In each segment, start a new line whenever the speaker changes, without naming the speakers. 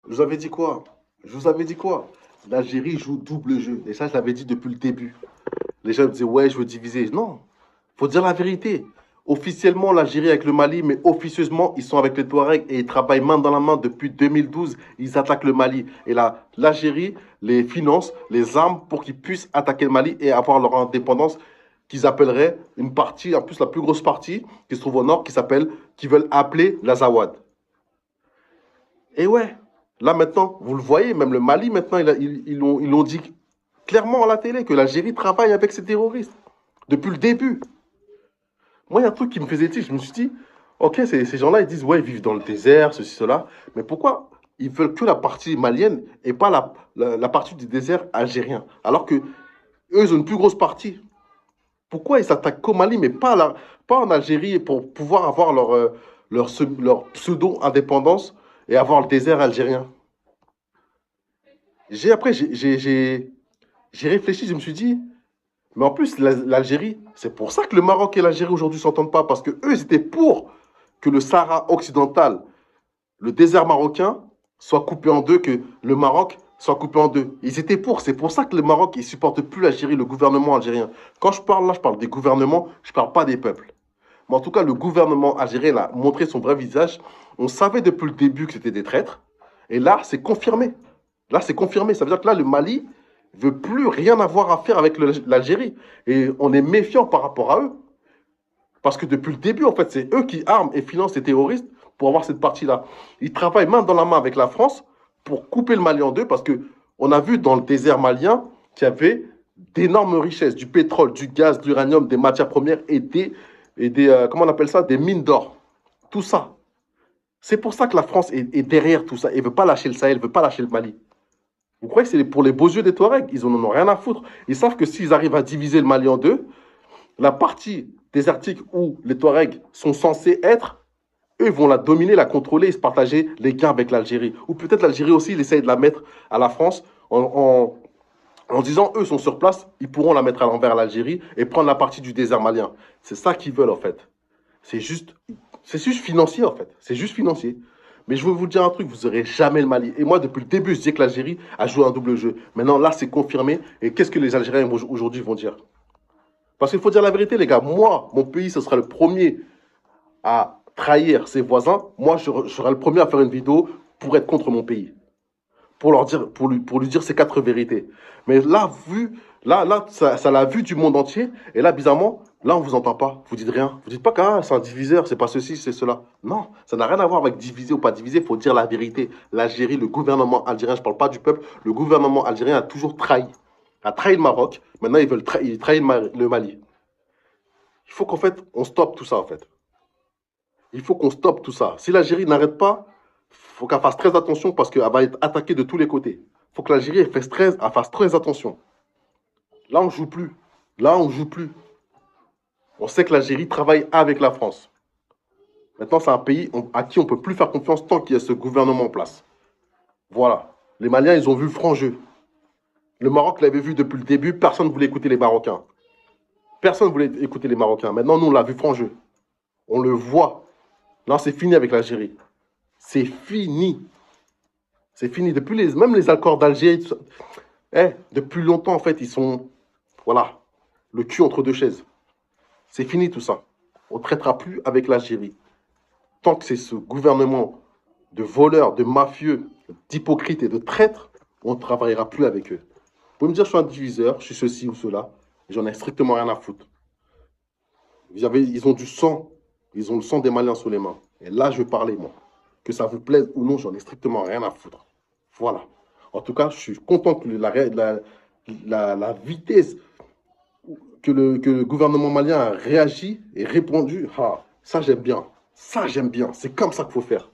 Je vous avais dit quoi? Je vous avais dit quoi? L'Algérie joue double jeu. Et ça, je l'avais dit depuis le début. Les gens me disaient, ouais, je veux diviser. Non, faut dire la vérité. Officiellement, l'Algérie avec le Mali, mais officieusement, ils sont avec les Touaregs et ils travaillent main dans la main depuis 2012. Ils attaquent le Mali. Et là, l'Algérie les finance, les armes pour qu'ils puissent attaquer le Mali et avoir leur indépendance qu'ils appelleraient une partie, en plus la plus grosse partie, qui se trouve au nord, qui veulent appeler l'Azawad. Et ouais, là maintenant, vous le voyez, même le Mali, maintenant, ils l'ont dit clairement à la télé que l'Algérie travaille avec ces terroristes depuis le début. Moi, il y a un truc qui me faisait tilt. Je me suis dit, ok, ces gens-là, ils disent, ouais, ils vivent dans le désert, ceci, cela. Mais pourquoi ils veulent que la partie malienne et pas la partie du désert algérien? Alors que eux, ils ont une plus grosse partie. Pourquoi ils s'attaquent qu'au Mali, mais pas en Algérie pour pouvoir avoir leur pseudo-indépendance et avoir le désert algérien? Après, j'ai réfléchi, je me suis dit, mais en plus, l'Algérie, c'est pour ça que le Maroc et l'Algérie aujourd'hui s'entendent pas, parce que eux, ils étaient pour que le Sahara occidental, le désert marocain, soit coupé en deux, que le Maroc soit coupé en deux. Ils étaient pour. C'est pour ça que le Maroc, il supporte plus l'Algérie, le gouvernement algérien. Quand je parle là, je parle des gouvernements, je parle pas des peuples. Mais en tout cas, le gouvernement algérien a montré son vrai visage. On savait depuis le début que c'était des traîtres. Et là, c'est confirmé. Là, c'est confirmé. Ça veut dire que là, le Mali veut plus rien avoir à faire avec l'Algérie. Et on est méfiant par rapport à eux. Parce que depuis le début, en fait, c'est eux qui arment et financent les terroristes pour avoir cette partie-là. Ils travaillent main dans la main avec la France pour couper le Mali en deux, parce que on a vu dans le désert malien qu'il y avait d'énormes richesses, du pétrole, du gaz, de l'uranium, des matières premières comment on appelle ça, des mines d'or. Tout ça. C'est pour ça que la France est derrière tout ça. Elle ne veut pas lâcher le Sahel, elle ne veut pas lâcher le Mali. Vous croyez que c'est pour les beaux yeux des Touaregs? Ils en ont rien à foutre. Ils savent que s'ils arrivent à diviser le Mali en deux, la partie désertique où les Touaregs sont censés être, eux vont la dominer, la contrôler et se partager les gains avec l'Algérie. Ou peut-être l'Algérie aussi, il essaye de la mettre à la France en disant, eux sont sur place, ils pourront la mettre à l'envers à l'Algérie et prendre la partie du désert malien. C'est ça qu'ils veulent en fait. C'est juste, c'est juste financier en fait. C'est juste financier. Mais je veux vous dire un truc, vous n'aurez jamais le Mali. Et moi, depuis le début, je disais que l'Algérie a joué un double jeu. Maintenant, là, c'est confirmé. Et qu'est-ce que les Algériens aujourd'hui vont dire? Parce qu'il faut dire la vérité, les gars. Moi, mon pays, ce sera le premier à trahir ses voisins. Moi, je serai le premier à faire une vidéo pour être contre mon pays. Pour leur dire, pour lui dire ces quatre vérités. Mais là, ça l'a vu du monde entier. Et là, bizarrement, là, on vous entend pas. Vous dites rien. Vous dites pas que c'est un diviseur, c'est pas ceci, c'est cela. Non, ça n'a rien à voir avec diviser ou pas diviser. Il faut dire la vérité. L'Algérie, le gouvernement algérien, je parle pas du peuple, le gouvernement algérien a toujours trahi. A trahi le Maroc. Maintenant, ils trahissent le Mali. Il faut qu'en fait, on stoppe tout ça, en fait. Il faut qu'on stoppe tout ça. Si l'Algérie n'arrête pas, il faut qu'elle fasse très attention parce qu'elle va être attaquée de tous les côtés. Il faut que l'Algérie fasse très attention. Là, on ne joue plus. Là, on ne joue plus. On sait que l'Algérie travaille avec la France. Maintenant, c'est un pays à qui on ne peut plus faire confiance tant qu'il y a ce gouvernement en place. Voilà. Les Maliens, ils ont vu le franc jeu. Le Maroc l'avait vu depuis le début. Personne ne voulait écouter les Marocains. Personne ne voulait écouter les Marocains. Maintenant, nous, on l'a vu franc jeu. On le voit. Là, c'est fini avec l'Algérie. C'est fini. C'est fini. Même les accords d'Alger, depuis longtemps, en fait, ils sont, voilà, le cul entre deux chaises. C'est fini tout ça. On ne traitera plus avec l'Algérie. Tant que c'est ce gouvernement de voleurs, de mafieux, d'hypocrites et de traîtres, on ne travaillera plus avec eux. Vous pouvez me dire, je suis un diviseur, je suis ceci ou cela. J'en ai strictement rien à foutre. Ils ont du sang. Ils ont le sang des Maliens sous les mains. Et là, je vais parler, moi. Que ça vous plaise ou non, j'en ai strictement rien à foutre. Voilà. En tout cas, je suis content que la vitesse que le gouvernement malien a réagi et répondu, ça j'aime bien. Ça j'aime bien. C'est comme ça qu'il faut faire.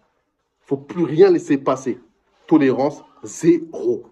Il ne faut plus rien laisser passer. Tolérance zéro.